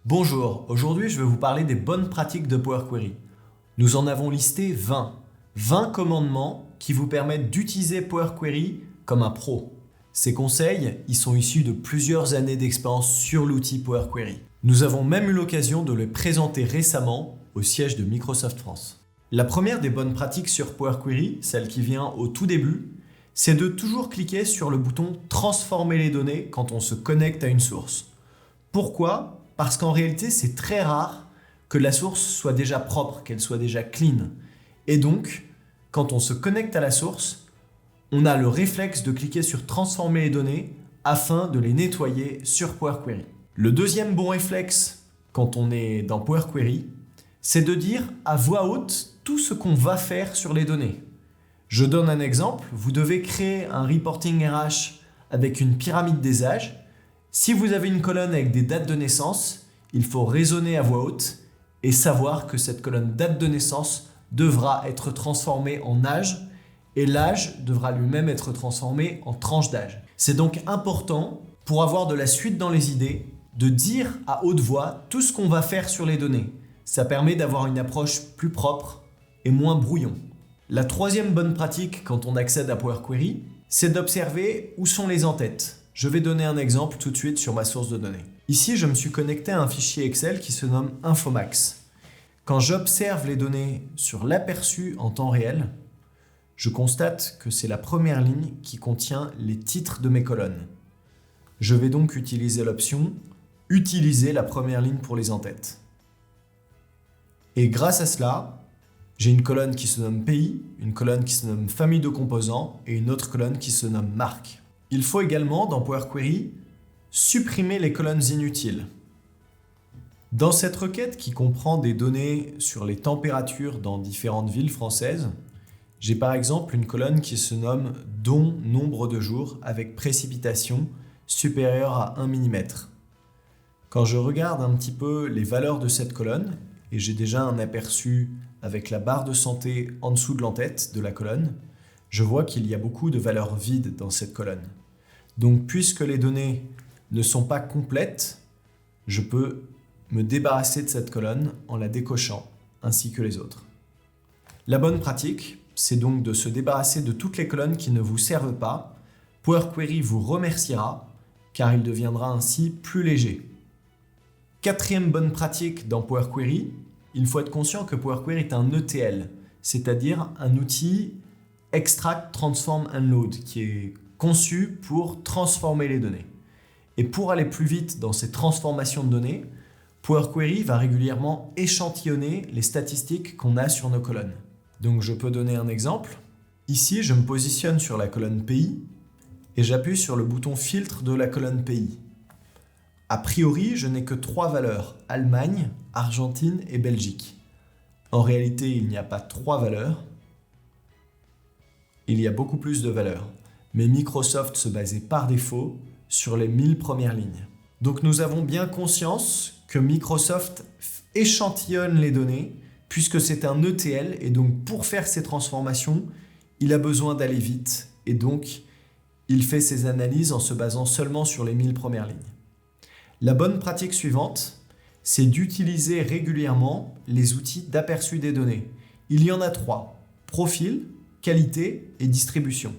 Bonjour, aujourd'hui je vais vous parler des bonnes pratiques de Power Query. Nous en avons listé 20. 20 commandements qui vous permettent d'utiliser Power Query comme un pro. Ces conseils, ils sont issus de plusieurs années d'expérience sur l'outil Power Query. Nous avons même eu l'occasion de les présenter récemment au siège de Microsoft France. La première des bonnes pratiques sur Power Query, celle qui vient au tout début, c'est de toujours cliquer sur le bouton « Transformer les données » quand on se connecte à une source. Pourquoi ? Parce qu'en réalité, c'est très rare que la source soit déjà propre, qu'elle soit déjà clean. Et donc, quand on se connecte à la source, on a le réflexe de cliquer sur « Transformer les données » afin de les nettoyer sur Power Query. Le deuxième bon réflexe quand on est dans Power Query, c'est de dire à voix haute tout ce qu'on va faire sur les données. Je donne un exemple, vous devez créer un reporting RH avec une pyramide des âges. Si vous avez une colonne avec des dates de naissance, il faut raisonner à voix haute et savoir que cette colonne date de naissance devra être transformée en âge et l'âge devra lui-même être transformé en tranche d'âge. C'est donc important, pour avoir de la suite dans les idées, de dire à haute voix tout ce qu'on va faire sur les données. Ça permet d'avoir une approche plus propre et moins brouillon. La troisième bonne pratique quand on accède à Power Query, c'est d'observer où sont les en-têtes. Je vais donner un exemple tout de suite sur ma source de données. Ici, je me suis connecté à un fichier Excel qui se nomme Infomax. Quand j'observe les données sur l'aperçu en temps réel, je constate que c'est la première ligne qui contient les titres de mes colonnes. Je vais donc utiliser l'option « Utiliser la première ligne pour les en-têtes ». Et grâce à cela, j'ai une colonne qui se nomme pays, une colonne qui se nomme famille de composants et une autre colonne qui se nomme marque. Il faut également, dans Power Query, supprimer les colonnes inutiles. Dans cette requête qui comprend des données sur les températures dans différentes villes françaises, j'ai par exemple une colonne qui se nomme « dont nombre de jours avec précipitation supérieure à 1 mm ». Quand je regarde un petit peu les valeurs de cette colonne, et j'ai déjà un aperçu avec la barre de santé en dessous de l'en-tête de la colonne, je vois qu'il y a beaucoup de valeurs vides dans cette colonne. Donc, puisque les données ne sont pas complètes, je peux me débarrasser de cette colonne en la décochant, ainsi que les autres. La bonne pratique, c'est donc de se débarrasser de toutes les colonnes qui ne vous servent pas. Power Query vous remerciera, car il deviendra ainsi plus léger. Quatrième bonne pratique dans Power Query, il faut être conscient que Power Query est un ETL, c'est-à-dire un outil Extract, Transform and Load, qui est conçu pour transformer les données. Et pour aller plus vite dans ces transformations de données, Power Query va régulièrement échantillonner les statistiques qu'on a sur nos colonnes. Donc je peux donner un exemple. Ici, je me positionne sur la colonne pays et j'appuie sur le bouton filtre de la colonne pays. A priori, je n'ai que 3 valeurs, Allemagne, Argentine et Belgique. En réalité, il n'y a pas 3 valeurs, il y a beaucoup plus de valeurs. Mais Microsoft se basait par défaut sur les 1000 premières lignes. Donc nous avons bien conscience que Microsoft échantillonne les données puisque c'est un ETL et donc pour faire ces transformations, il a besoin d'aller vite et donc il fait ses analyses en se basant seulement sur les 1000 premières lignes. La bonne pratique suivante, c'est d'utiliser régulièrement les outils d'aperçu des données. Il y en a 3, profil, qualité et distribution.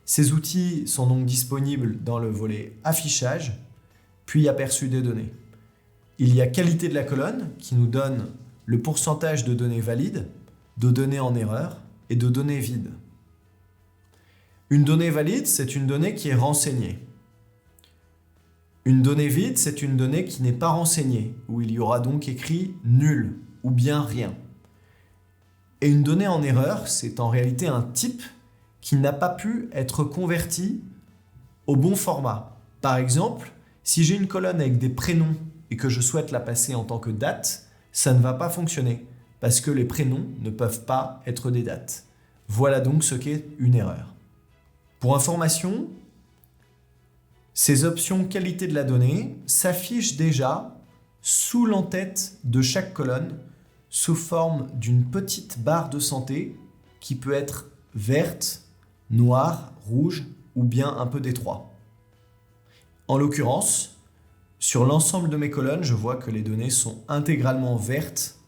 Ces outils sont donc disponibles dans le volet affichage, puis aperçu des données. Il y a qualité de la colonne qui nous donne le pourcentage de données valides, de données en erreur et de données vides. Une donnée valide, c'est une donnée qui est renseignée. Une donnée vide, c'est une donnée qui n'est pas renseignée, où il y aura donc écrit nul ou bien rien. Et une donnée en erreur, c'est en réalité un type qui n'a pas pu être converti au bon format. Par exemple, si j'ai une colonne avec des prénoms et que je souhaite la passer en tant que date, ça ne va pas fonctionner parce que les prénoms ne peuvent pas être des dates. Voilà donc ce qu'est une erreur. Pour information, ces options qualité de la donnée s'affichent déjà sous l'en-tête de chaque colonne sous forme d'une petite barre de santé qui peut être verte, noire, rouge ou bien un peu des trois. En l'occurrence, Sur l'ensemble de mes colonnes, je vois que les données sont intégralement vertes.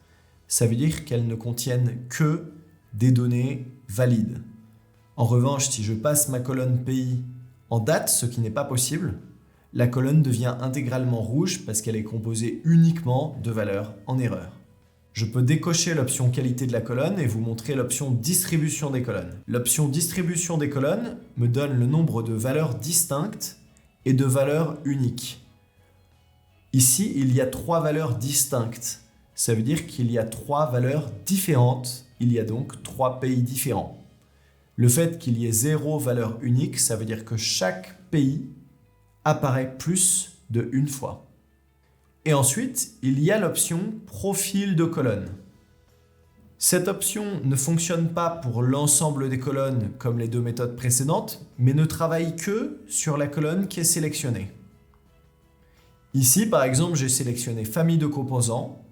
Ça veut dire qu'elles ne contiennent que des données valides. En revanche, si je passe ma colonne pays en date, ce qui n'est pas possible, la colonne devient intégralement rouge parce qu'elle est composée uniquement de valeurs en erreur. Je peux décocher l'option qualité de la colonne et vous montrer l'option distribution des colonnes. L'option distribution des colonnes me donne le nombre de valeurs distinctes et de valeurs uniques. Ici, il y a 3 valeurs distinctes. Ça veut dire qu'il y a 3 valeurs différentes. Il y a donc 3 pays différents. Le fait qu'il y ait 0 valeur unique, ça veut dire que chaque pays apparaît plus de une fois. Et ensuite, il y a l'option profil de colonne. Cette option ne fonctionne pas pour l'ensemble des colonnes comme les 2 méthodes précédentes, mais ne travaille que sur la colonne qui est sélectionnée. Ici, par exemple, j'ai sélectionné famille de composants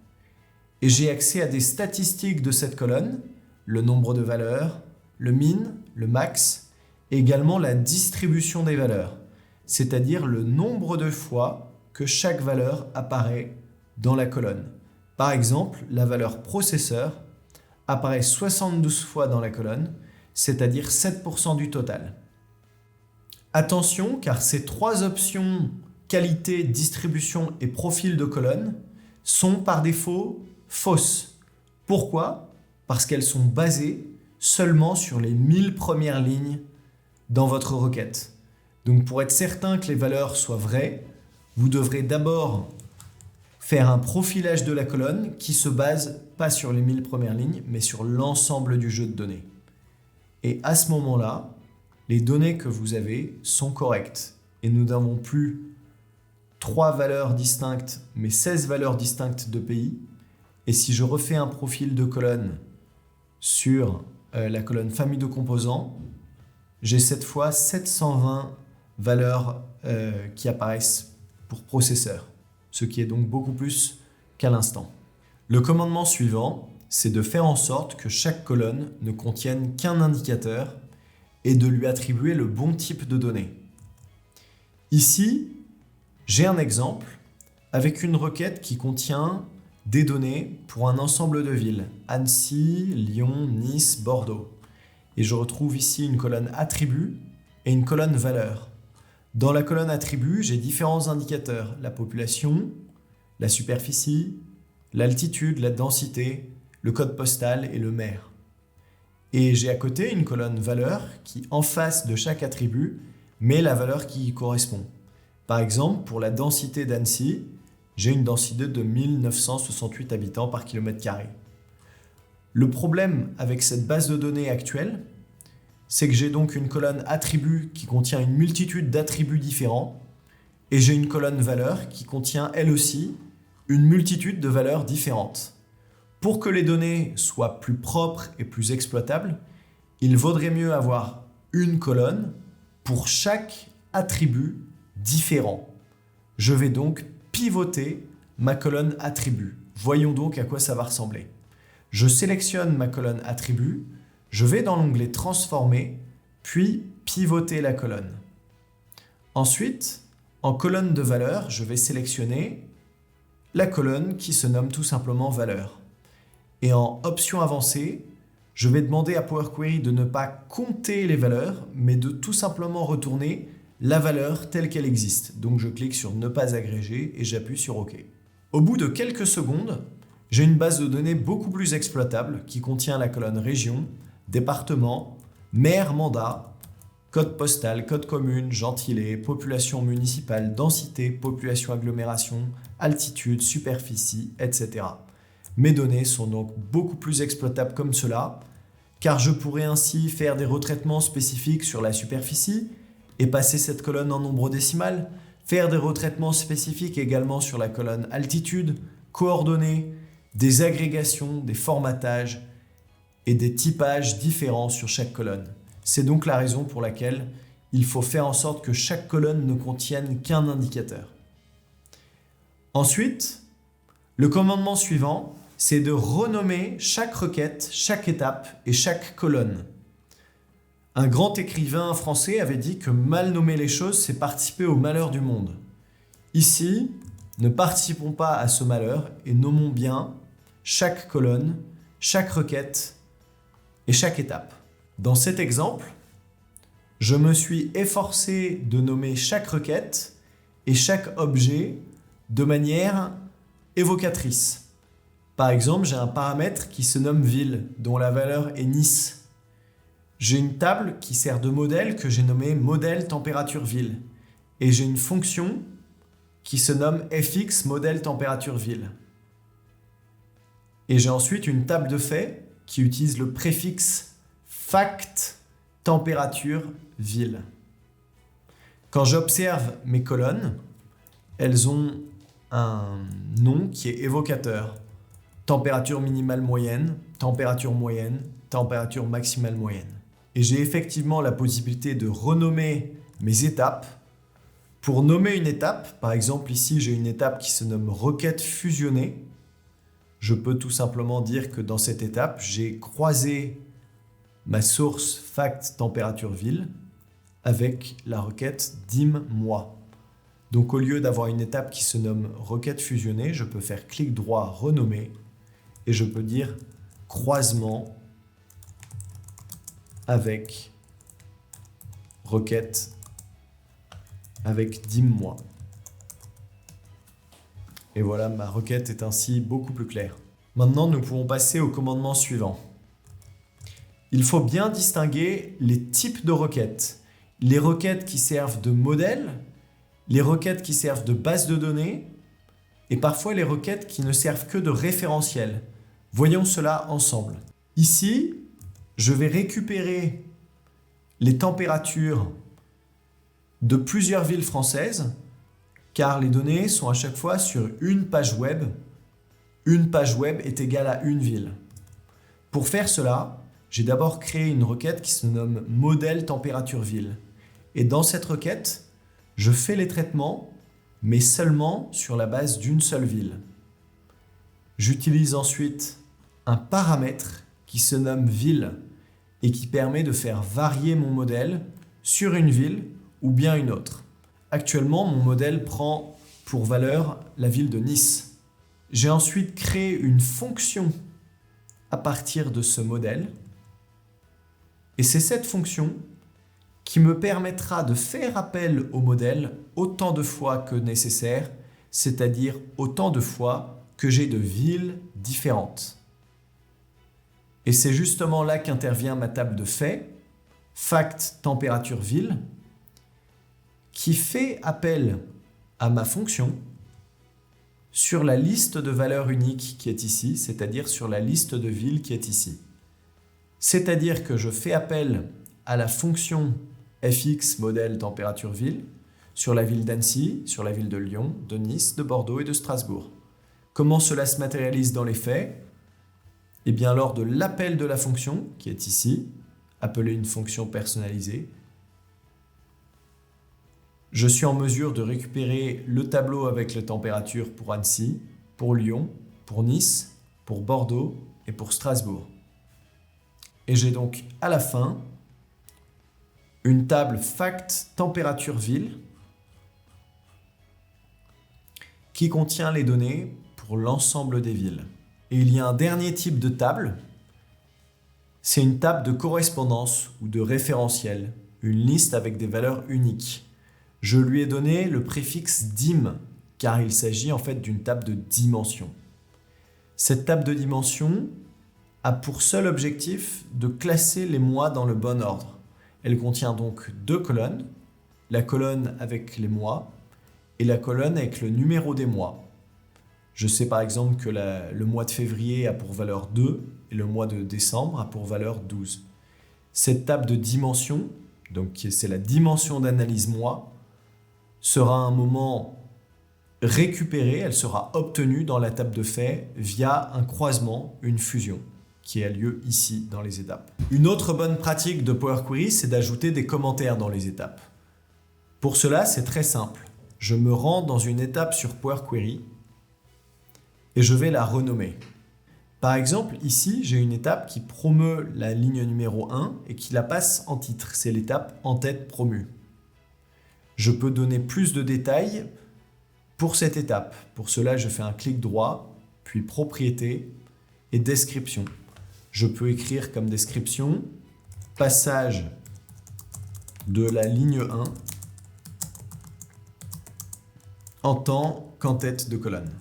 et j'ai accès à des statistiques de cette colonne, le nombre de valeurs, le min, le max, et également la distribution des valeurs, c'est-à-dire le nombre de fois que chaque valeur apparaît dans la colonne. Par exemple, la valeur processeur apparaît 72 fois dans la colonne, c'est-à-dire 7% du total. Attention, car ces 3 options qualité, distribution et profil de colonne sont par défaut fausses. Pourquoi ? Parce qu'elles sont basées seulement sur les 1000 premières lignes dans votre requête. Donc pour être certain que les valeurs soient vraies, vous devrez d'abord faire un profilage de la colonne qui se base pas sur les 1000 premières lignes, mais sur l'ensemble du jeu de données. Et à ce moment-là, les données que vous avez sont correctes. Et nous n'avons plus 3 valeurs distinctes, mais 16 valeurs distinctes de pays. Et si je refais un profil de colonne sur la colonne famille de composants, j'ai cette fois 720 valeurs qui apparaissent pour processeur, ce qui est donc beaucoup plus qu'à l'instant. Le commandement suivant, c'est de faire en sorte que chaque colonne ne contienne qu'un indicateur et de lui attribuer le bon type de données. Ici, j'ai un exemple avec une requête qui contient des données pour un ensemble de villes, Annecy, Lyon, Nice, Bordeaux. Et je retrouve ici une colonne attributs et une colonne valeurs. Dans la colonne attributs, j'ai différents indicateurs, la population, la superficie, l'altitude, la densité, le code postal et le maire. Et j'ai à côté une colonne valeurs qui, en face de chaque attribut, met la valeur qui y correspond. Par exemple, pour la densité d'Annecy, j'ai une densité de 1968 habitants par kilomètre carré. Le problème avec cette base de données actuelle, c'est que j'ai donc une colonne attributs qui contient une multitude d'attributs différents et j'ai une colonne valeurs qui contient elle aussi une multitude de valeurs différentes. Pour que les données soient plus propres et plus exploitables, il vaudrait mieux avoir une colonne pour chaque attribut différent. Je vais donc pivoter ma colonne attributs. Voyons donc à quoi ça va ressembler. Je sélectionne ma colonne attributs, je vais dans l'onglet transformer, puis pivoter la colonne. Ensuite, en colonne de valeurs, je vais sélectionner la colonne qui se nomme tout simplement valeurs. Et en option avancée, je vais demander à Power Query de ne pas compter les valeurs, mais de tout simplement retourner la valeur telle qu'elle existe. Donc je clique sur ne pas agréger et j'appuie sur OK. Au bout de quelques secondes, j'ai une base de données beaucoup plus exploitable qui contient la colonne région, département, maire, mandat, code postal, code commune, gentilé, population municipale, densité, population agglomération, altitude, superficie, etc. Mes données sont donc beaucoup plus exploitables comme cela, car je pourrais ainsi faire des retraitements spécifiques sur la superficie et passer cette colonne en nombre décimal, faire des retraitements spécifiques également sur la colonne altitude, coordonnées, des agrégations, des formatages et des typages différents sur chaque colonne. C'est donc la raison pour laquelle il faut faire en sorte que chaque colonne ne contienne qu'un indicateur. Ensuite, le commandement suivant, c'est de renommer chaque requête, chaque étape et chaque colonne. Un grand écrivain français avait dit que mal nommer les choses, c'est participer au malheur du monde. Ici, Ne participons pas à ce malheur et nommons bien chaque colonne, chaque requête et chaque étape. Dans cet exemple, je me suis efforcé de nommer chaque requête et chaque objet de manière évocatrice. Par exemple, j'ai un paramètre qui se nomme ville, dont la valeur est Nice. J'ai une table qui sert de modèle que j'ai nommée modèle température ville. Et j'ai une fonction qui se nomme fx modèle température ville. Et j'ai ensuite une table de faits qui utilise le préfixe fact température ville. Quand j'observe mes colonnes, elles ont un nom qui est évocateur. Température minimale moyenne, température maximale moyenne. Et j'ai effectivement la possibilité de renommer mes étapes. Pour nommer une étape, par exemple ici j'ai une étape qui se nomme requête fusionnée. Je peux tout simplement dire que dans cette étape, j'ai croisé ma source fact température ville avec la requête dim mois. Donc au lieu d'avoir une étape qui se nomme requête fusionnée, je peux faire clic droit renommer et je peux dire croisement avec requête avec dim mois. Et voilà, ma requête est ainsi beaucoup plus claire. Maintenant, nous pouvons passer au commandement suivant. Il faut bien distinguer les types de requêtes. Les requêtes qui servent de modèle, les requêtes qui servent de base de données et parfois les requêtes qui ne servent que de référentiel. Voyons cela ensemble. Ici, je vais récupérer les températures de plusieurs villes françaises car les données sont à chaque fois sur une page web. Une page web est égale à une ville. Pour faire cela, j'ai d'abord créé une requête qui se nomme modèle température ville. Et dans cette requête, je fais les traitements, mais seulement sur la base d'une seule ville. J'utilise ensuite un paramètre qui se nomme ville et qui permet de faire varier mon modèle sur une ville ou bien une autre. Actuellement, mon modèle prend pour valeur la ville de Nice. J'ai ensuite créé une fonction à partir de ce modèle et c'est cette fonction qui me permettra de faire appel au modèle autant de fois que nécessaire, c'est-à-dire autant de fois que j'ai de villes différentes. Et c'est justement là qu'intervient ma table de faits, fact température ville, qui fait appel à ma fonction sur la liste de valeurs uniques qui est ici, c'est-à-dire sur la liste de villes qui est ici. C'est-à-dire que je fais appel à la fonction fx modèle température ville sur la ville d'Annecy, sur la ville de Lyon, de Nice, de Bordeaux et de Strasbourg. Comment cela se matérialise dans les faits? Eh bien, lors de l'appel de la fonction, qui est ici, appelée une fonction personnalisée, je suis en mesure de récupérer le tableau avec les températures pour Annecy, pour Lyon, pour Nice, pour Bordeaux et pour Strasbourg. Et j'ai donc à la fin une table fact température ville qui contient les données pour l'ensemble des villes. Et il y a un dernier type de table, c'est une table de correspondance ou de référentiel, une liste avec des valeurs uniques. Je lui ai donné le préfixe dim car il s'agit en fait d'une table de dimension. Cette table de dimension a pour seul objectif de classer les mois dans le bon ordre. Elle contient donc deux colonnes, la colonne avec les mois et la colonne avec le numéro des mois. Je sais par exemple que le mois de février a pour valeur 2 et le mois de décembre a pour valeur 12. Cette table de dimension, donc c'est la dimension d'analyse mois, sera à un moment récupérée, elle sera obtenue dans la table de faits via un croisement, une fusion, qui a lieu ici dans les étapes. Une autre bonne pratique de Power Query, c'est d'ajouter des commentaires dans les étapes. Pour cela, c'est très simple. Je me rends dans une étape sur Power Query et je vais la renommer. Par exemple, ici, j'ai une étape qui promeut la ligne numéro 1 et qui la passe en titre. C'est l'étape en tête promue. Je peux donner plus de détails Pour cette étape, pour cela, je fais un clic droit, puis propriété et description. Je peux écrire comme description passage de la ligne 1 en tant qu'en tête de colonne.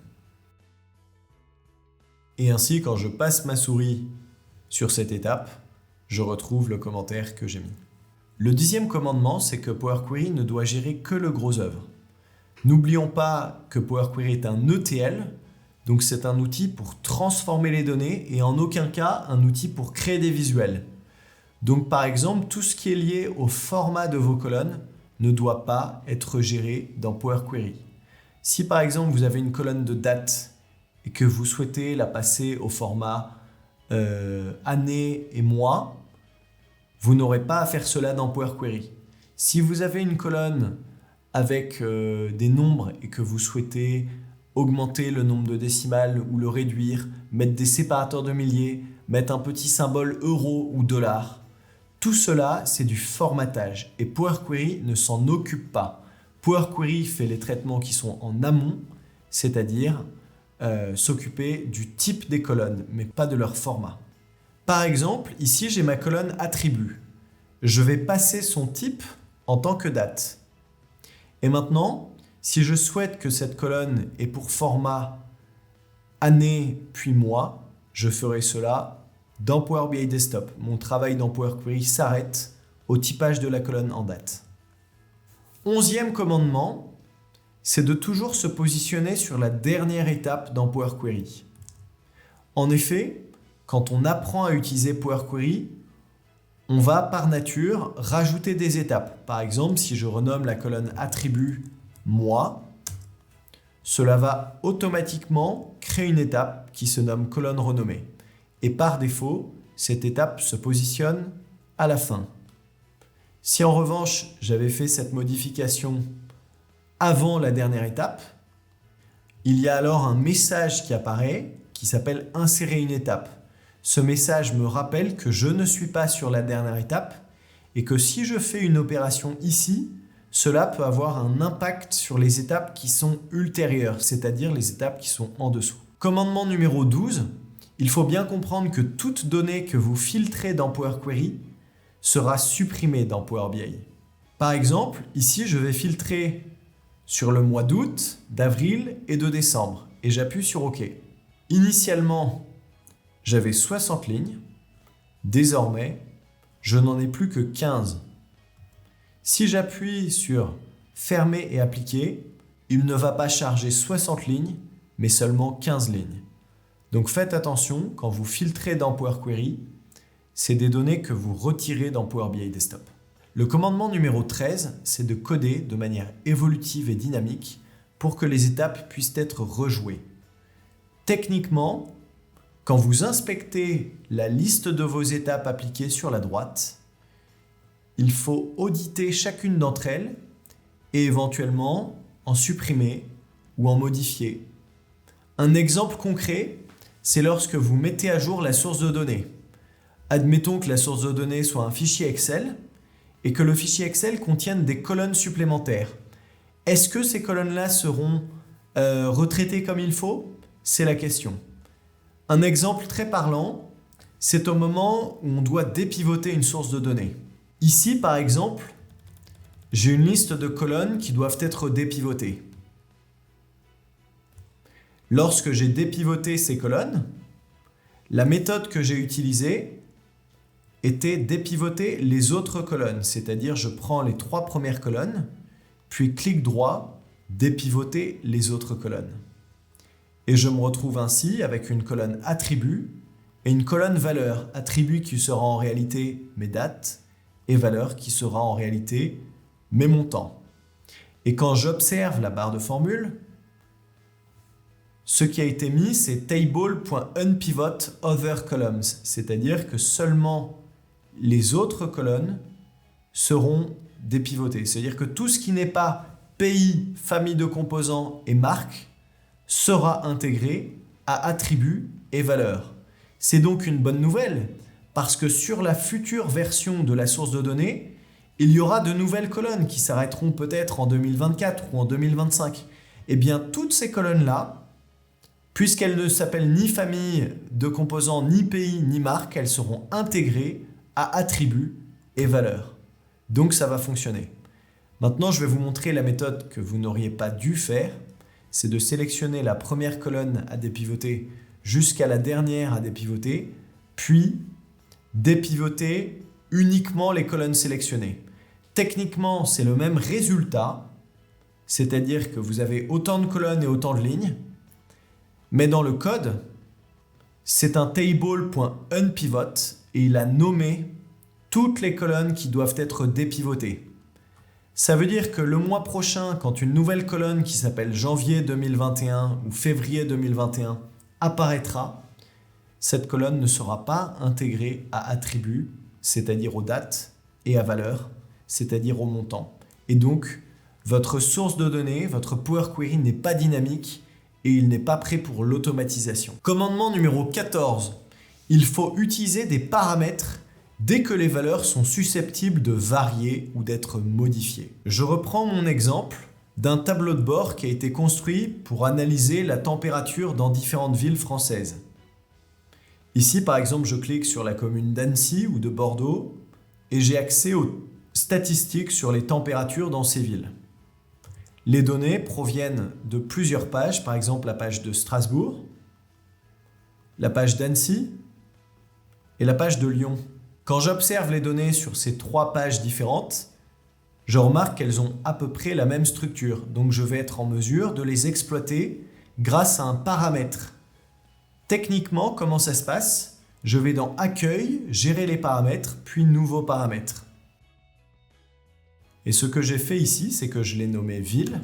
Et ainsi, quand je passe ma souris sur cette étape, je retrouve le commentaire que j'ai mis. Le 10e commandement, c'est que Power Query ne doit gérer que le gros œuvre. N'oublions pas que Power Query est un ETL, donc c'est un outil pour transformer les données et en aucun cas un outil pour créer des visuels. Donc par exemple, tout ce qui est lié au format de vos colonnes ne doit pas être géré dans Power Query. Si par exemple vous avez une colonne de date et que vous souhaitez la passer au format année et mois, vous n'aurez pas à faire cela dans Power Query. Si vous avez une colonne avec des nombres et que vous souhaitez augmenter le nombre de décimales ou le réduire, mettre des séparateurs de milliers, mettre un petit symbole euro ou dollar, tout cela c'est du formatage et Power Query ne s'en occupe pas. Power Query fait les traitements qui sont en amont, c'est-à-dire s'occuper du type des colonnes, mais pas de leur format. Par exemple, ici j'ai ma colonne attribut. Je vais passer son type en tant que date. Et maintenant, si je souhaite que cette colonne ait pour format année puis mois, je ferai cela dans Power BI Desktop. Mon travail dans Power Query s'arrête au typage de la colonne en date. 11e commandement, c'est de toujours se positionner sur la dernière étape dans Power Query. En effet, quand on apprend à utiliser Power Query, on va par nature rajouter des étapes. Par exemple, si je renomme la colonne attribut mois, cela va automatiquement créer une étape qui se nomme colonne renommée. Et par défaut, cette étape se positionne à la fin. Si en revanche, j'avais fait cette modification avant la dernière étape, il y a alors un message qui apparaît qui s'appelle « Insérer une étape ». Ce message me rappelle que je ne suis pas sur la dernière étape et que si je fais une opération ici, cela peut avoir un impact sur les étapes qui sont ultérieures, c'est-à-dire les étapes qui sont en dessous. Commandement numéro 12, il faut bien comprendre que toute donnée que vous filtrez dans Power Query sera supprimée dans Power BI. Par exemple, ici je vais filtrer sur le mois d'août, d'avril et de décembre et j'appuie sur OK. Initialement, j'avais 60 lignes. Désormais, je n'en ai plus que 15. Si j'appuie sur Fermer et appliquer, il ne va pas charger 60 lignes, mais seulement 15 lignes. Donc faites attention, quand vous filtrez dans Power Query, c'est des données que vous retirez dans Power BI Desktop. Le commandement numéro 13, c'est de coder de manière évolutive et dynamique pour que les étapes puissent être rejouées. Techniquement, quand vous inspectez la liste de vos étapes appliquées sur la droite, il faut auditer chacune d'entre elles et éventuellement en supprimer ou en modifier. Un exemple concret, c'est lorsque vous mettez à jour la source de données. Admettons que la source de données soit un fichier Excel et que le fichier Excel contienne des colonnes supplémentaires. Est-ce que ces colonnes-là seront retraitées comme il faut? C'est la question. Un exemple très parlant, c'est au moment où on doit dépivoter une source de données. Ici, par exemple, j'ai une liste de colonnes qui doivent être dépivotées. Lorsque j'ai dépivoté ces colonnes, la méthode que j'ai utilisée était dépivoter les autres colonnes, c'est-à-dire je prends les 3 premières colonnes, puis clic droit, dépivoter les autres colonnes. Et je me retrouve ainsi avec une colonne attribut et une colonne valeur. Attribut qui sera en réalité mes dates et valeur qui sera en réalité mes montants. Et quand j'observe la barre de formule, ce qui a été mis, c'est table.unpivotOtherColumns, c'est-à-dire que seulement les autres colonnes seront dépivotées. C'est-à-dire que tout ce qui n'est pas pays, famille de composants et marque sera intégré à attributs et valeurs. C'est donc une bonne nouvelle parce que sur la future version de la source de données, il y aura de nouvelles colonnes qui s'arrêteront peut-être en 2024 ou en 2025. eh bien toutes ces colonnes-là, puisqu'elles ne s'appellent ni famille de composants, ni pays, ni marque, elles seront intégrées à attributs et valeurs. Donc ça va fonctionner. Maintenant, je vais vous montrer la méthode que vous n'auriez pas dû faire. C'est de sélectionner la première colonne à dépivoter jusqu'à la dernière à dépivoter, puis dépivoter uniquement les colonnes sélectionnées. Techniquement, c'est le même résultat, c'est-à-dire que vous avez autant de colonnes et autant de lignes, mais dans le code, c'est un table.unpivot et il a nommé toutes les colonnes qui doivent être dépivotées. Ça veut dire que le mois prochain, quand une nouvelle colonne qui s'appelle janvier 2021 ou février 2021 apparaîtra, cette colonne ne sera pas intégrée à attributs, c'est-à-dire aux dates, et à valeurs, c'est-à-dire au montant. Et donc, votre source de données, votre Power Query n'est pas dynamique et il n'est pas prêt pour l'automatisation. Commandement numéro 14. Il faut utiliser des paramètres dès que les valeurs sont susceptibles de varier ou d'être modifiées. Je reprends mon exemple d'un tableau de bord qui a été construit pour analyser la température dans différentes villes françaises. Ici, par exemple, je clique sur la commune d'Annecy ou de Bordeaux et j'ai accès aux statistiques sur les températures dans ces villes. Les données proviennent de plusieurs pages, par exemple la page de Strasbourg, la page d'Annecy et la page de Lyon. Quand j'observe les données sur ces 3 pages différentes, je remarque qu'elles ont à peu près la même structure. Donc je vais être en mesure de les exploiter grâce à un paramètre. Techniquement, comment ça se passe? Je vais dans Accueil, Gérer les paramètres, puis Nouveaux paramètres. Et ce que j'ai fait ici, c'est que je l'ai nommé ville.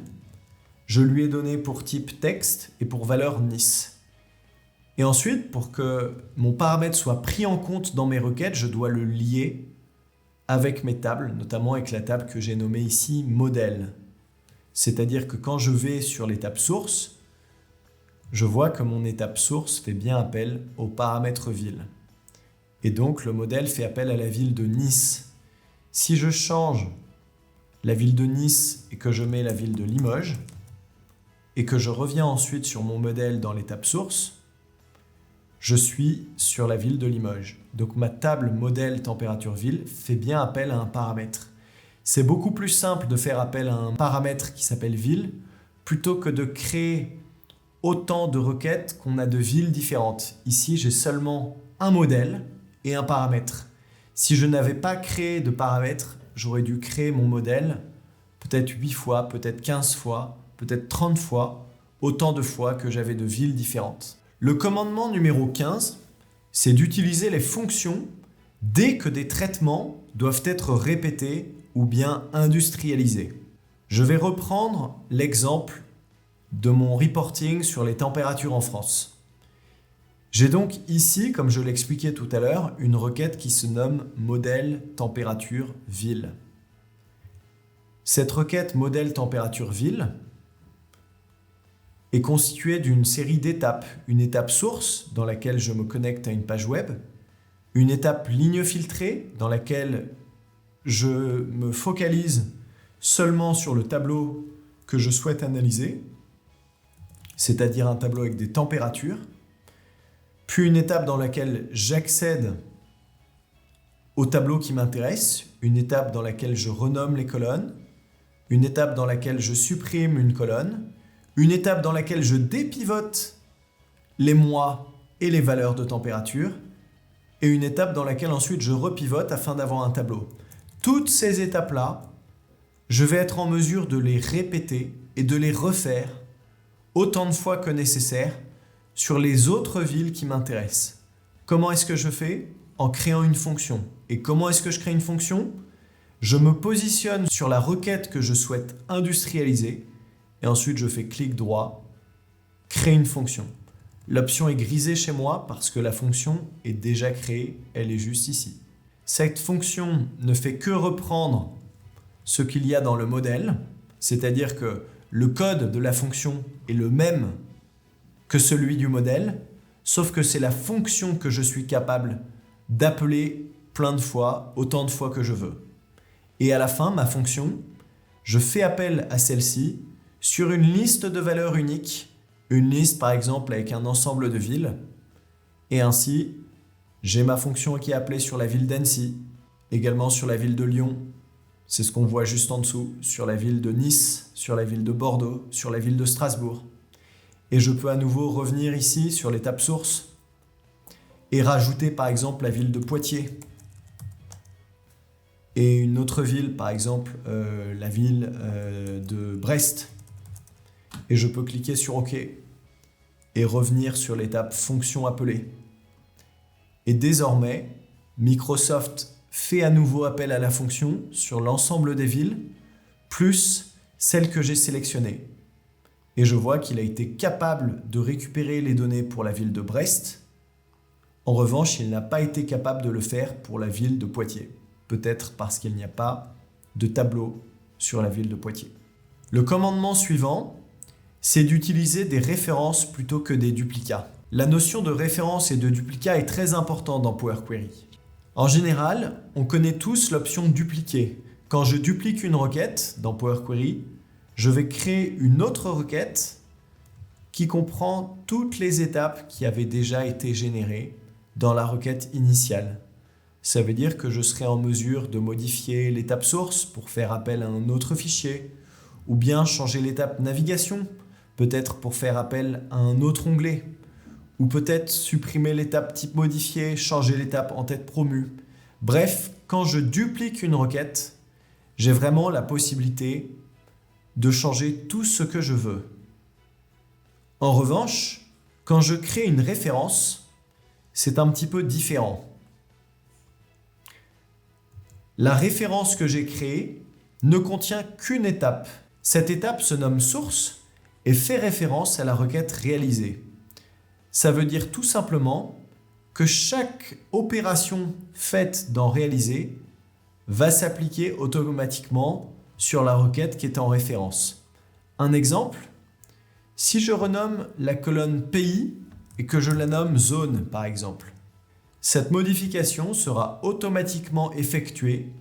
Je lui ai donné pour type texte et pour valeur Nice. Et ensuite, pour que mon paramètre soit pris en compte dans mes requêtes, je dois le lier avec mes tables, notamment avec la table que j'ai nommée ici modèle. C'est-à-dire que quand je vais sur l'étape source, je vois que mon étape source fait bien appel au paramètre ville. Et donc le modèle fait appel à la ville de Nice. Si je change la ville de Nice et que je mets la ville de Limoges, et que je reviens ensuite sur mon modèle dans l'étape source, je suis sur la ville de Limoges. Donc ma table modèle température ville fait bien appel à un paramètre. C'est beaucoup plus simple de faire appel à un paramètre qui s'appelle ville plutôt que de créer autant de requêtes qu'on a de villes différentes. Ici, j'ai seulement un modèle et un paramètre. Si je n'avais pas créé de paramètre, j'aurais dû créer mon modèle peut-être 8 fois, peut-être 15 fois, peut-être 30 fois, autant de fois que j'avais de villes différentes. Le commandement numéro 15, c'est d'utiliser les fonctions dès que des traitements doivent être répétés ou bien industrialisés. Je vais reprendre l'exemple de mon reporting sur les températures en France. J'ai donc ici, comme je l'expliquais tout à l'heure, une requête qui se nomme modèle température ville. Cette requête modèle température ville est constituée d'une série d'étapes. Une étape source dans laquelle je me connecte à une page web, une étape ligne filtrée dans laquelle je me focalise seulement sur le tableau que je souhaite analyser, c'est-à-dire un tableau avec des températures, puis une étape dans laquelle j'accède au tableau qui m'intéresse, une étape dans laquelle je renomme les colonnes, une étape dans laquelle je supprime une colonne, une étape dans laquelle je dépivote les mois et les valeurs de température, et une étape dans laquelle ensuite je repivote afin d'avoir un tableau. Toutes ces étapes-là, je vais être en mesure de les répéter et de les refaire autant de fois que nécessaire sur les autres villes qui m'intéressent. Comment est-ce que je fais? En créant une fonction. Et comment est-ce que je crée une fonction? Je me positionne sur la requête que je souhaite industrialiser et ensuite je fais clic droit, créer une fonction. L'option est grisée chez moi parce que la fonction est déjà créée, elle est juste ici. Cette fonction ne fait que reprendre ce qu'il y a dans le modèle, c'est-à-dire que le code de la fonction est le même que celui du modèle, sauf que c'est la fonction que je suis capable d'appeler plein de fois, autant de fois que je veux. Et à la fin, ma fonction, je fais appel à celle-ci sur une liste de valeurs uniques, une liste par exemple avec un ensemble de villes, et ainsi j'ai ma fonction qui est appelée sur la ville d'Annecy, également sur la ville de Lyon, c'est ce qu'on voit juste en dessous, sur la ville de Nice, sur la ville de Bordeaux, sur la ville de Strasbourg. Et je peux à nouveau revenir ici sur l'étape source et rajouter par exemple la ville de Poitiers et une autre ville, par exemple la ville de Brest. Et je peux cliquer sur OK et revenir sur l'étape fonction appelée. Et désormais, Microsoft fait à nouveau appel à la fonction sur l'ensemble des villes, plus celle que j'ai sélectionnée. Et je vois qu'il a été capable de récupérer les données pour la ville de Brest. En revanche, il n'a pas été capable de le faire pour la ville de Poitiers. Peut-être parce qu'il n'y a pas de tableau sur la ville de Poitiers. Le commandement suivant, c'est d'utiliser des références plutôt que des duplicats. La notion de référence et de duplicat est très importante dans Power Query. En général, on connaît tous l'option dupliquer. Quand je duplique une requête dans Power Query, je vais créer une autre requête qui comprend toutes les étapes qui avaient déjà été générées dans la requête initiale. Ça veut dire que je serai en mesure de modifier l'étape source pour faire appel à un autre fichier, ou bien changer l'étape navigation, peut-être pour faire appel à un autre onglet, ou peut-être supprimer l'étape type modifié, changer l'étape en tête promue. Bref, quand je duplique une requête, j'ai vraiment la possibilité de changer tout ce que je veux. En revanche, quand je crée une référence, c'est un petit peu différent. La référence que j'ai créée ne contient qu'une étape. Cette étape se nomme source et fait référence à la requête réalisée. Ça veut dire tout simplement que chaque opération faite dans réaliser va s'appliquer automatiquement sur la requête qui est en référence. Un exemple, si je renomme la colonne pays et que je la nomme zone par exemple, cette modification sera automatiquement effectuée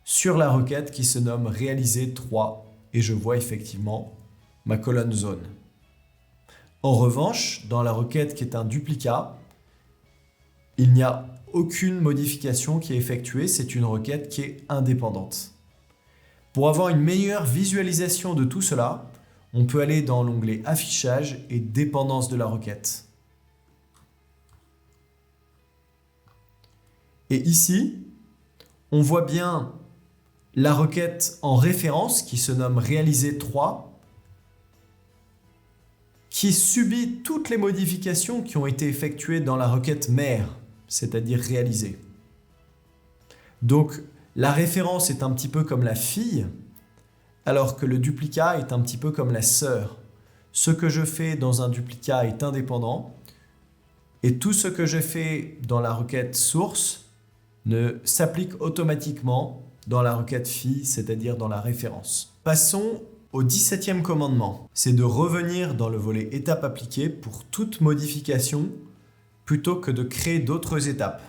sur la requête qui se nomme réaliser 3 et je vois effectivement ma colonne zone. En revanche, dans la requête qui est un duplicat, il n'y a aucune modification qui est effectuée, c'est une requête qui est indépendante. Pour avoir une meilleure visualisation de tout cela, on peut aller dans l'onglet Affichage et Dépendance de la requête. Et ici, on voit bien la requête en référence qui se nomme Réaliser 3, qui subit toutes les modifications qui ont été effectuées dans la requête mère, c'est-à-dire réalisée. Donc, la référence est un petit peu comme la fille, alors que le duplicat est un petit peu comme la sœur. Ce que je fais dans un duplicat est indépendant, et tout ce que je fais dans la requête source ne s'applique automatiquement dans la requête fille, c'est-à-dire dans la référence. Passons au 17e commandement. C'est de revenir dans le volet étape appliquée pour toute modification plutôt que de créer d'autres étapes.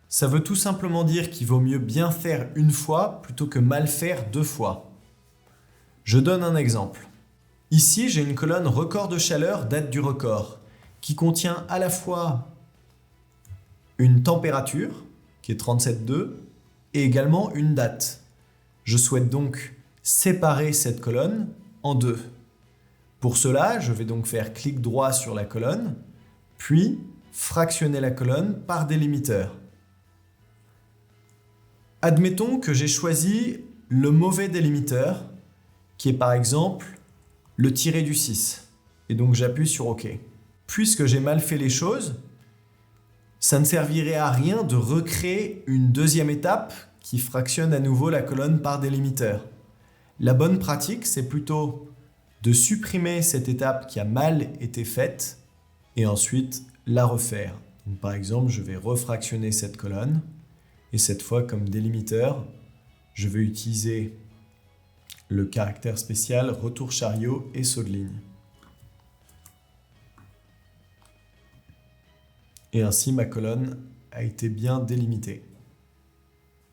Ça veut tout simplement dire qu'il vaut mieux bien faire une fois plutôt que mal faire 2 fois. Je donne un exemple. Ici, j'ai une colonne record de chaleur, date du record, qui contient à la fois une température, qui est 37,2, et également une date. Je souhaite donc séparer cette colonne en 2. Pour cela, je vais donc faire clic droit sur la colonne, puis fractionner la colonne par délimiteur. Admettons que j'ai choisi le mauvais délimiteur, qui est par exemple le tiré du 6. Et donc j'appuie sur OK. Puisque j'ai mal fait les choses, ça ne servirait à rien de recréer une deuxième étape qui fractionne à nouveau la colonne par délimiteur. La bonne pratique, c'est plutôt de supprimer cette étape qui a mal été faite et ensuite la refaire. Donc, par exemple, je vais refractionner cette colonne et cette fois, comme délimiteur, je vais utiliser le caractère spécial retour chariot et saut de ligne. Et ainsi, ma colonne a été bien délimitée.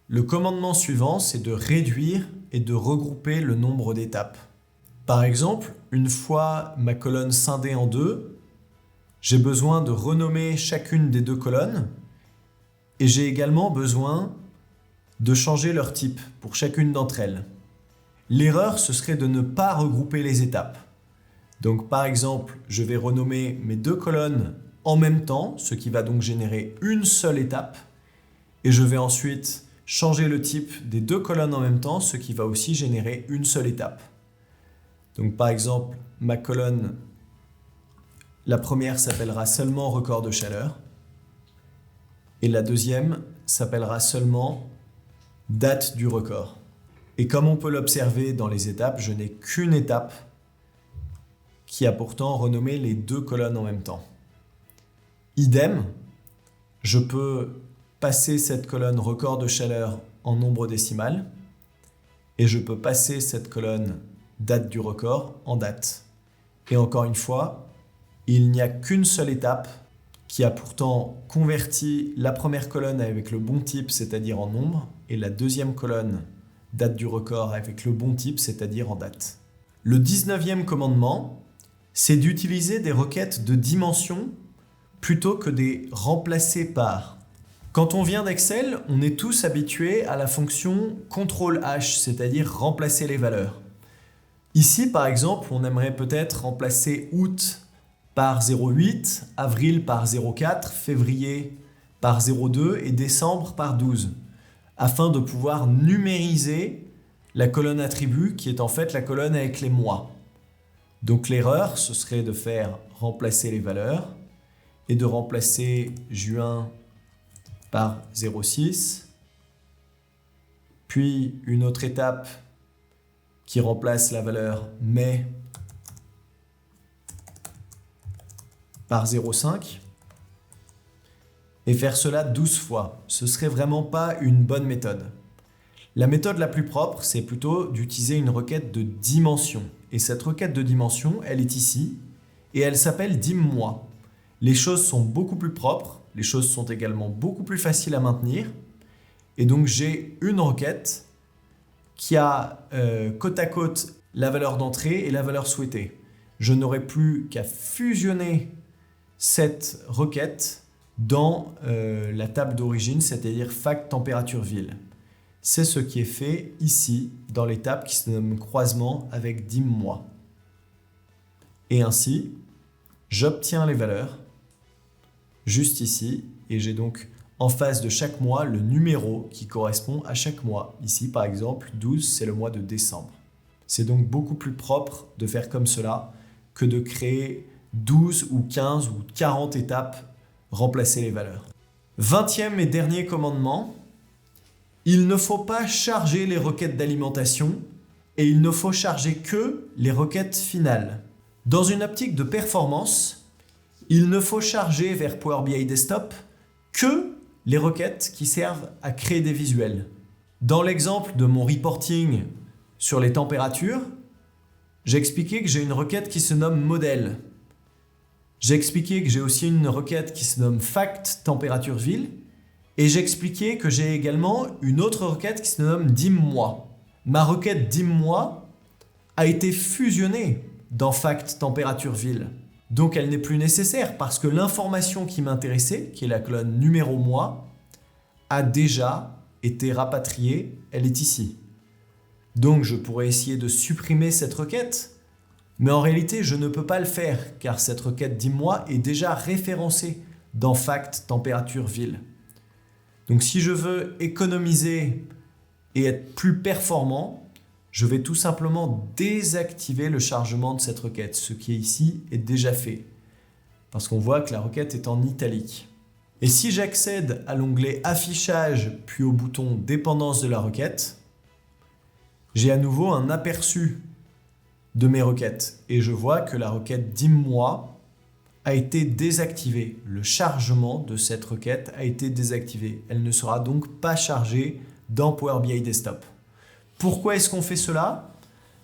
Le commandement suivant, c'est de réduire et de regrouper le nombre d'étapes. Par exemple, une fois ma colonne scindée en deux, j'ai besoin de renommer chacune des deux colonnes et j'ai également besoin de changer leur type pour chacune d'entre elles. L'erreur, ce serait de ne pas regrouper les étapes. Donc par exemple, je vais renommer mes deux colonnes en même temps, ce qui va donc générer une seule étape. Et je vais ensuite changer le type des deux colonnes en même temps, ce qui va aussi générer une seule étape. Donc par exemple, ma colonne, la première s'appellera seulement record de chaleur. Et la deuxième s'appellera seulement date du record. Et comme on peut l'observer dans les étapes, je n'ai qu'une étape qui a pourtant renommé les deux colonnes en même temps. Idem, je peux passer cette colonne record de chaleur en nombre décimal et je peux passer cette colonne date du record en date. Et encore une fois, il n'y a qu'une seule étape qui a pourtant converti la première colonne avec le bon type, c'est-à-dire en nombre, et la deuxième colonne date du record avec le bon type, c'est-à-dire en date. Le 19e commandement, c'est d'utiliser des requêtes de dimension plutôt que des remplacer par. Quand on vient d'Excel, on est tous habitués à la fonction CTRL-H, c'est-à-dire remplacer les valeurs. Ici, par exemple, on aimerait peut-être remplacer août par 0,8, avril par 0,4, février par 0,2 et décembre par 12, afin de pouvoir numériser la colonne attribut qui est en fait la colonne avec les mois. Donc l'erreur, ce serait de faire remplacer les valeurs et de remplacer juin par 0,6, puis une autre étape qui remplace la valeur mai par 0,5 et faire cela 12 fois. Ce serait vraiment pas une bonne méthode. La méthode la plus propre, c'est plutôt d'utiliser une requête de dimension. Et cette requête de dimension, elle est ici et elle s'appelle dim-mois. Les choses sont beaucoup plus propres, les choses sont également beaucoup plus faciles à maintenir. Et donc j'ai une requête qui a côte à côte la valeur d'entrée et la valeur souhaitée. Je n'aurai plus qu'à fusionner cette requête dans la table d'origine, c'est-à-dire fact température ville. C'est ce qui est fait ici dans l'étape qui se nomme croisement avec dim-mois. Et ainsi, j'obtiens les valeurs juste ici et j'ai donc en face de chaque mois le numéro qui correspond à chaque mois. Ici par exemple 12 c'est le mois de décembre. C'est donc beaucoup plus propre de faire comme cela que de créer 12 ou 15 ou 40 étapes, remplacer les valeurs. 20e et dernier commandement, il ne faut pas charger les requêtes d'alimentation et il ne faut charger que les requêtes finales. Dans une optique de performance, il ne faut charger vers Power BI Desktop que les requêtes qui servent à créer des visuels. Dans l'exemple de mon reporting sur les températures, j'ai expliqué que j'ai une requête qui se nomme modèle. J'ai expliqué que j'ai aussi une requête qui se nomme fact température ville et j'ai expliqué que j'ai également une autre requête qui se nomme dim-mois. Ma requête dim-mois a été fusionnée dans fact température ville. Donc elle n'est plus nécessaire parce que l'information qui m'intéressait, qui est la colonne numéro mois, a déjà été rapatriée, elle est ici. Donc je pourrais essayer de supprimer cette requête, mais en réalité je ne peux pas le faire car cette requête dim-mois est déjà référencée dans fact température ville. Donc si je veux économiser et être plus performant, je vais tout simplement désactiver le chargement de cette requête. Ce qui est ici est déjà fait, parce qu'on voit que la requête est en italique. Et si j'accède à l'onglet affichage, puis au bouton dépendance de la requête, j'ai à nouveau un aperçu de mes requêtes. Et je vois que la requête dim-mois a été désactivée. Le chargement de cette requête a été désactivé. Elle ne sera donc pas chargée dans Power BI Desktop. Pourquoi est-ce qu'on fait cela?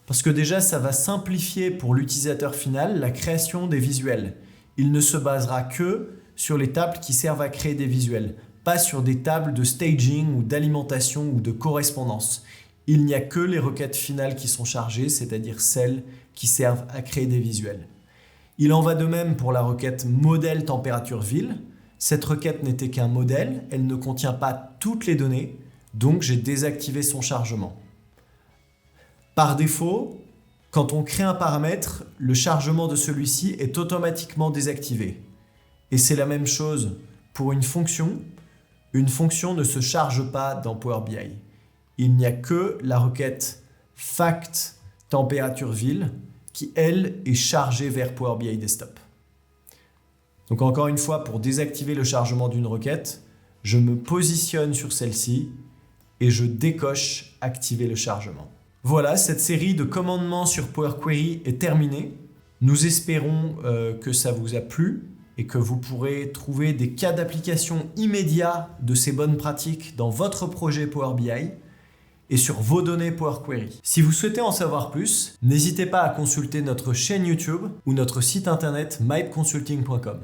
Parce que déjà, ça va simplifier pour l'utilisateur final la création des visuels. Il ne se basera que sur les tables qui servent à créer des visuels, pas sur des tables de staging ou d'alimentation ou de correspondance. Il n'y a que les requêtes finales qui sont chargées, c'est-à-dire celles qui servent à créer des visuels. Il en va de même pour la requête modèle température ville. Cette requête n'était qu'un modèle, elle ne contient pas toutes les données, donc j'ai désactivé son chargement. Par défaut, quand on crée un paramètre, le chargement de celui-ci est automatiquement désactivé. Et c'est la même chose pour une fonction. Une fonction ne se charge pas dans Power BI. Il n'y a que la requête fact température ville qui, elle, est chargée vers Power BI Desktop. Donc encore une fois, pour désactiver le chargement d'une requête, je me positionne sur celle-ci et je décoche activer le chargement. Voilà, cette série de commandements sur Power Query est terminée. Nous espérons que ça vous a plu et que vous pourrez trouver des cas d'application immédiats de ces bonnes pratiques dans votre projet Power BI et sur vos données Power Query. Si vous souhaitez en savoir plus, n'hésitez pas à consulter notre chaîne YouTube ou notre site internet myconsulting.com.